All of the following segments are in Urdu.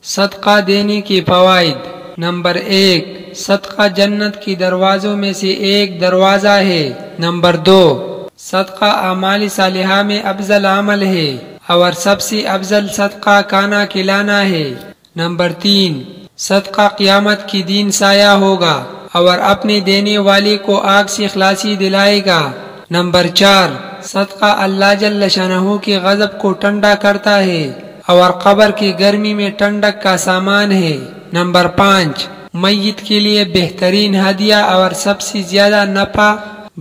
صدقہ دینے کے فوائد۔ نمبر 1، صدقہ جنت کی دروازوں میں سے ایک دروازہ ہے۔ نمبر 2، صدقہ اعمال صالحہ میں افضل عمل ہے اور سب سے افضل صدقہ کھانا کھلانا ہے۔ نمبر 3، صدقہ قیامت کی دن سایہ ہوگا اور اپنے دینے والے کو آگ سے خلاصی دلائے گا۔ نمبر 4، صدقہ اللہ جل شانہ کے غضب کو ٹھنڈا کرتا ہے اور قبر کی گرمی میں ٹھنڈک کا سامان ہے۔ نمبر 5، میت کے لیے بہترین ہدیہ اور سب سے زیادہ نفع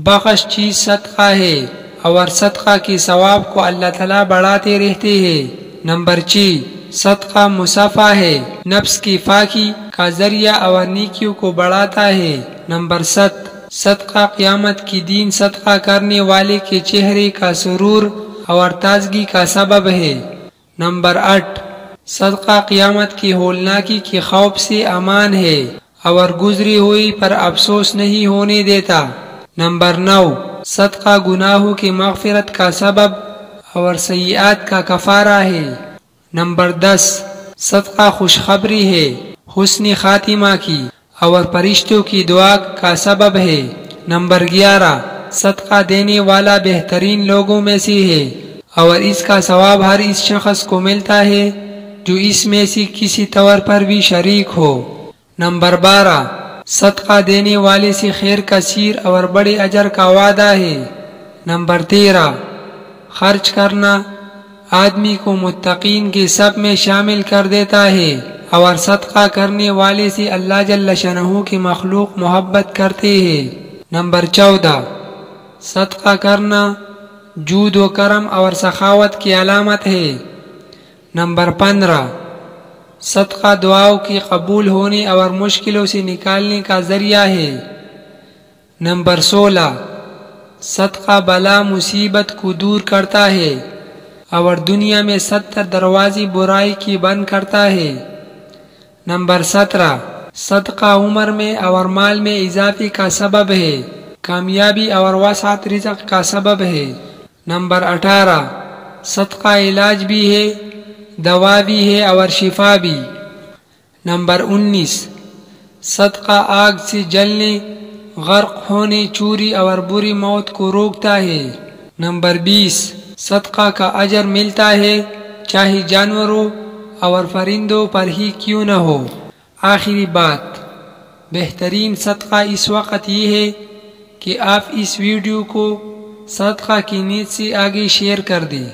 بخش چیز صدقہ ہے اور صدقہ کے ثواب کو اللہ تعالیٰ بڑھاتے رہتے ہیں۔ نمبر 6، صدقہ مصافحہ ہے، نفس کی پاکی کا ذریعہ اور نیکیوں کو بڑھاتا ہے۔ نمبر 7، صدقہ قیامت کی دن صدقہ کرنے والے کے چہرے کا سرور اور تازگی کا سبب ہے۔ نمبر 8، صدقہ قیامت کی ہولناکی کے خوف سے امان ہے اور گزری ہوئی پر افسوس نہیں ہونے دیتا۔ نمبر 9، صدقہ گناہوں کی مغفرت کا سبب اور سیئات کا کفارہ ہے۔ نمبر 10، صدقہ خوشخبری ہے، حسن خاتمہ کی اور فرشتوں کی دعا کا سبب ہے۔ نمبر 11، صدقہ دینے والا بہترین لوگوں میں سے ہے اور اس کا ثواب ہر اس شخص کو ملتا ہے جو اس میں سے کسی طور پر بھی شریک ہو۔ نمبر 12، صدقہ دینے والے سے خیر کثیر اور بڑے اجر کا وعدہ ہے۔ نمبر 13، خرچ کرنا آدمی کو متقین کے سب میں شامل کر دیتا ہے اور صدقہ کرنے والے سے اللہ جل شانہ کی مخلوق محبت کرتے ہیں۔ نمبر 14، صدقہ کرنا جود و کرم اور سخاوت کی علامت ہے۔ نمبر 15، صدقہ دعاؤں کے قبول ہونے اور مشکلوں سے نکالنے کا ذریعہ ہے۔ نمبر 16، صدقہ بلا مصیبت کو دور کرتا ہے اور دنیا میں 70 دروازے برائی کی بند کرتا ہے۔ نمبر 17، صدقہ عمر میں اور مال میں اضافے کا سبب ہے، کامیابی اور وسعت رزق کا سبب ہے۔ نمبر 18، صدقہ علاج بھی ہے، دوا بھی ہے اور شفا بھی۔ نمبر 19، صدقہ آگ سے جلنے، غرق ہونے، چوری اور بری موت کو روکتا ہے۔ نمبر 20، صدقہ کا اجر ملتا ہے چاہے جانوروں اور پرندوں پر ہی کیوں نہ ہو۔ آخری بات، بہترین صدقہ اس وقت یہ ہے کہ آپ اس ویڈیو کو صدقہ کی نیت سے آگے شیئر کر دیں۔